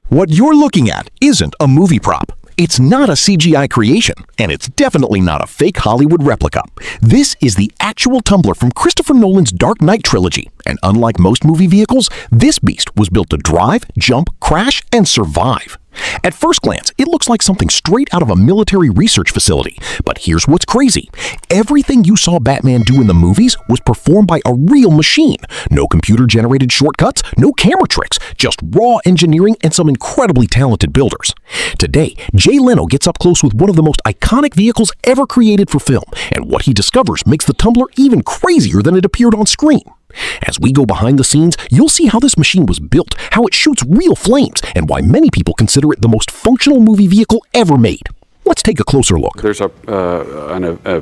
What you're looking at isn't a movie prop. It's not a CGI creation, and it's definitely not a fake Hollywood replica. This is the actual Tumbler from Christopher Nolan's Dark Knight trilogy, and unlike most movie vehicles, this beast was built to drive, jump, crash, and survive. At first glance, it looks like something straight out of a military research facility. But here's what's crazy. Everything you saw Batman do in the movies was performed by a real machine. No computer-generated shortcuts, no camera tricks, just raw engineering and some incredibly talented builders. Today, Jay Leno gets up close with one of the most iconic vehicles ever created for film, and what he discovers makes the Tumbler even crazier than it appeared on screen. As we go behind the scenes, you'll see how this machine was built, how it shoots real flames, and why many people consider it the most functional movie vehicle ever made. Let's take a closer look. There's a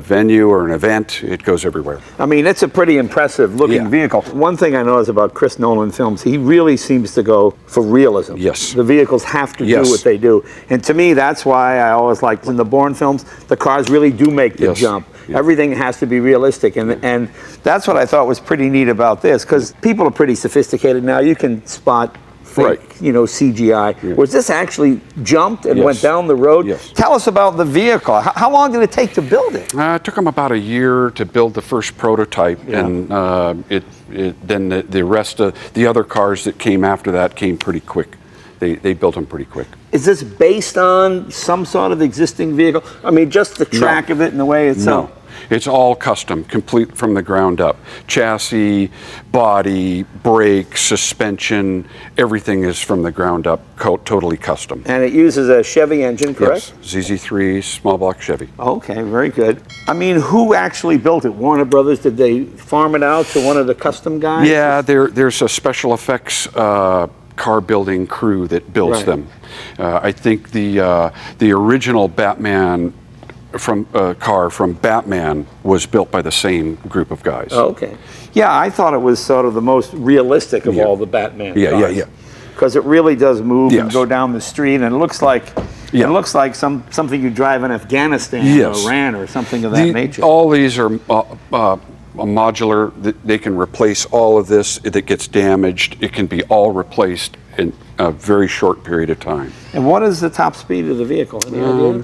venue or an event, it goes everywhere. I mean, it's a pretty impressive looking vehicle. One thing I notice about Chris Nolan films, he really seems to go for realism. Yes. The vehicles have to do what they do. And to me, that's why I always like in the Bourne films, the cars really do make the jump. Everything has to be realistic. And that's what I thought was pretty neat about this, because people are pretty sophisticated now. You can spot fake, CGI. Whereas this actually jumped and went down the road. Tell us about the vehicle. How long did it take to build it? It took them about a year to build the first prototype, and then the rest of the other cars that came after that came pretty quick. They built them pretty quick. Is this based on some sort of existing vehicle? I mean, just the track of it and the way it's No. It's all custom, complete from the ground up. Chassis, body, brakes, suspension, everything is from the ground up, totally custom. And it uses a Chevy engine, correct? Yes, ZZ3 small block Chevy. Okay, very good. I mean, who actually built it? Warner Brothers? Did they farm it out to one of the custom guys? Yeah, there's a special effects car building crew that builds them. I think the original Batman car from Batman was built by the same group of guys. Okay. Yeah, I thought it was sort of the most realistic of all the Batman cars. Because it really does move and go down the street, and it looks like something you drive in Afghanistan or Iran or something of that nature. All these are modular. They can replace all of this. If it gets damaged, it can be all replaced in a very short period of time. And what is the top speed of the vehicle? Any idea?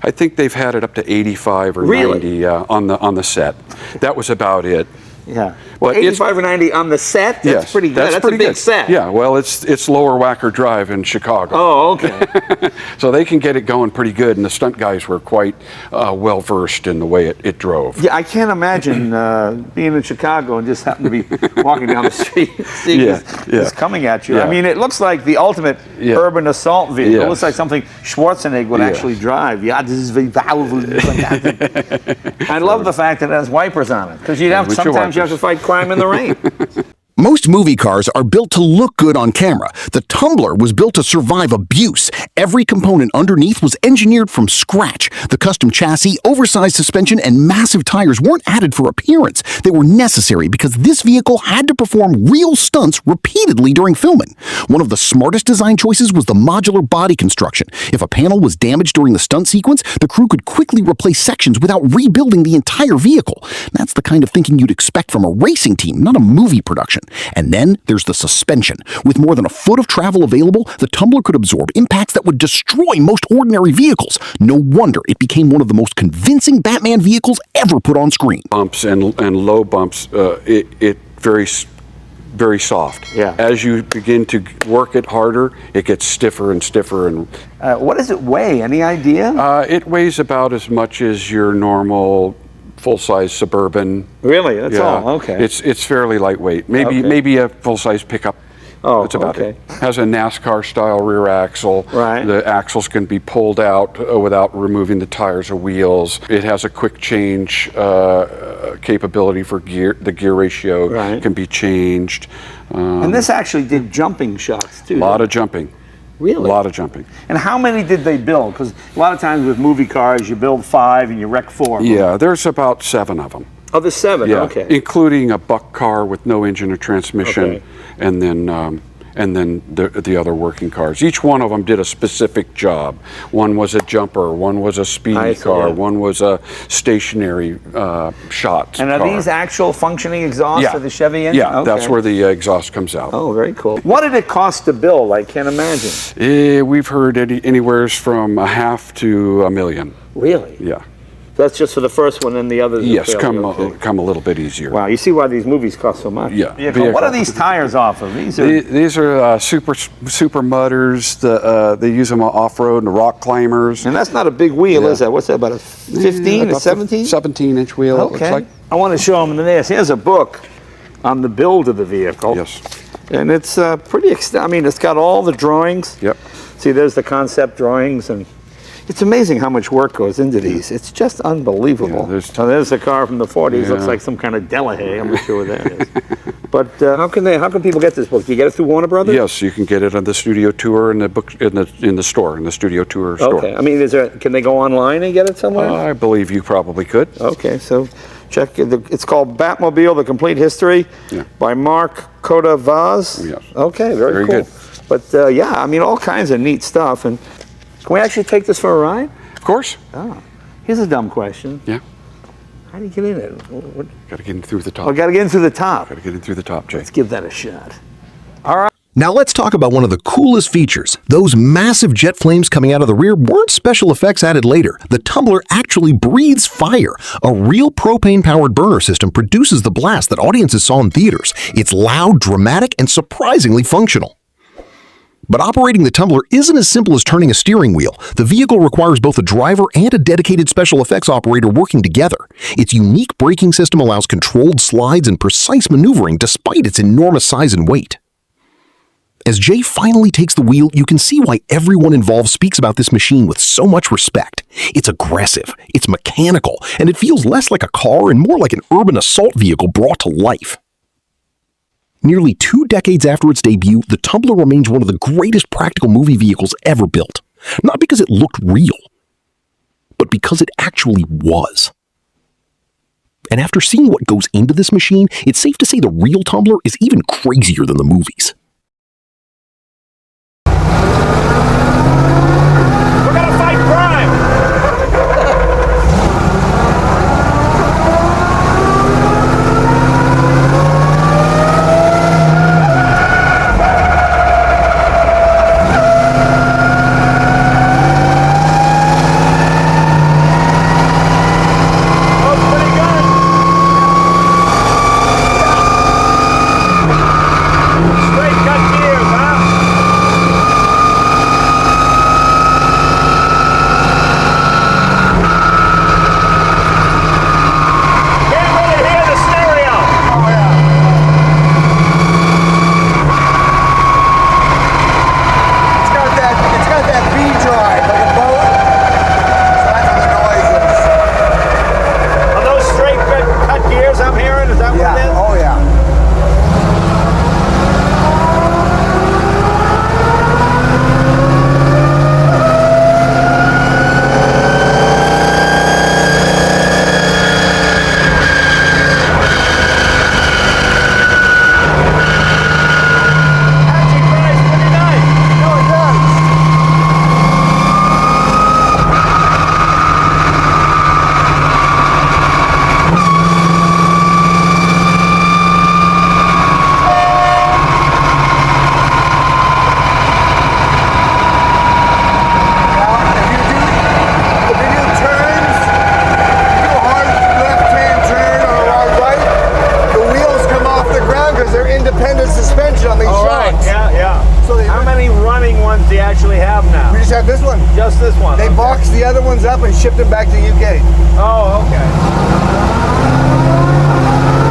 I think they've had it up to 85 or 90 on the set. That was about it. Yeah. Well, 85 or 90 on the set? That's pretty good. That's a big set. Yeah, well, it's Lower Wacker Drive in Chicago. Oh, okay. So they can get it going pretty good, and the stunt guys were quite well-versed in the way it drove. Yeah, I can't imagine being in Chicago and just happen to be walking down the street and seeing this coming at you. I mean, it looks like the ultimate urban assault vehicle. It looks like something Schwarzenegger would actually drive. Yeah, this is very valuable. I love the fact that it has wipers on it, because sometimes you have to fight crime in the rain. Most movie cars are built to look good on camera. The Tumbler was built to survive abuse. Every component underneath was engineered from scratch. The custom chassis, oversized suspension, and massive tires weren't added for appearance. They were necessary because this vehicle had to perform real stunts repeatedly during filming. One of the smartest design choices was the modular body construction. If a panel was damaged during the stunt sequence, the crew could quickly replace sections without rebuilding the entire vehicle. That's the kind of thinking you'd expect from a racing team, not a movie production. And then there's the suspension. With more than a foot of travel available, the Tumbler could absorb impacts that would destroy most ordinary vehicles. No wonder it became one of the most convincing Batman vehicles ever put on screen. Bumps and low bumps, it very soft. Yeah. As you begin to work it harder, it gets stiffer and stiffer. And what does it weigh? Any idea? It weighs about as much as your normal full-size Suburban. Really? That's all? Okay. It's fairly lightweight. Maybe a full-size pickup. Oh, that's about it. Has a NASCAR-style rear axle. Right. The axles can be pulled out without removing the tires or wheels. It has a quick change capability for gear. The gear ratio can be changed. And this actually did jumping shots, too. A lot of jumping. Really? A lot of jumping. And how many did they build? Because a lot of times with movie cars, you build 5 and you wreck 4. Yeah, there's about 7 of them. Oh, there's 7, yeah, okay. Including a buck car with no engine or transmission, and then and then the other working cars. Each one of them did a specific job. One was a jumper, one was a speedy car, one was a stationary shot And are car. these actual functioning exhausts for the Chevy engine? Yeah, that's where the exhaust comes out. Oh, very cool. What did it cost to build? I can't imagine. We've heard anywhere from $500,000 to $1 million. Really? Yeah. That's just for the first one, and the others. Yes, come a little bit easier. Wow, you see why these movies cost so much. Yeah. What are these tires off of? These are super mudders. They use them off road and rock climbers. And that's not a big wheel, is that? What's that? About a 15, a 17? 17-inch wheel. Okay. It looks like. I want to show them this. Here's a book on the build of the vehicle. Yes. And it's pretty extensive. I mean, it's got all the drawings. Yep. See, there's the concept drawings, and it's amazing how much work goes into these. It's just unbelievable. Yeah, there's a car from the 40s. Looks like some kind of Delahaye. I'm not sure what that is. But how can people get this book? Do you get it through Warner Brothers? Yes, you can get it on the studio tour and the book in the store, in the studio tour store. Okay. I mean, can they go online and get it somewhere? I believe you probably could. Okay, so check it. It's called Batmobile: The Complete History by Mark Coda-Vaz. Yes. Okay, very cool. Good. But yeah, I mean, all kinds of neat stuff. And can we actually take this for a ride? Of course. Oh, here's a dumb question. Yeah. How do you get in it? Got to get in through the top. Oh, got to get in through the top. Got to get in through the top, Jay. Let's give that a shot. All right. Now let's talk about one of the coolest features. Those massive jet flames coming out of the rear weren't special effects added later. The Tumbler actually breathes fire. A real propane-powered burner system produces the blast that audiences saw in theaters. It's loud, dramatic, and surprisingly functional. But operating the Tumbler isn't as simple as turning a steering wheel. The vehicle requires both a driver and a dedicated special effects operator working together. Its unique braking system allows controlled slides and precise maneuvering despite its enormous size and weight. As Jay finally takes the wheel, you can see why everyone involved speaks about this machine with so much respect. It's aggressive, it's mechanical, and it feels less like a car and more like an urban assault vehicle brought to life. Nearly 2 decades after its debut, the Tumbler remains one of the greatest practical movie vehicles ever built. Not because it looked real, but because it actually was. And after seeing what goes into this machine, it's safe to say the real Tumbler is even crazier than the movies. We're gonna fight crime. have this one. Just this one. They boxed the other ones up and shipped them back to the UK. Oh, okay.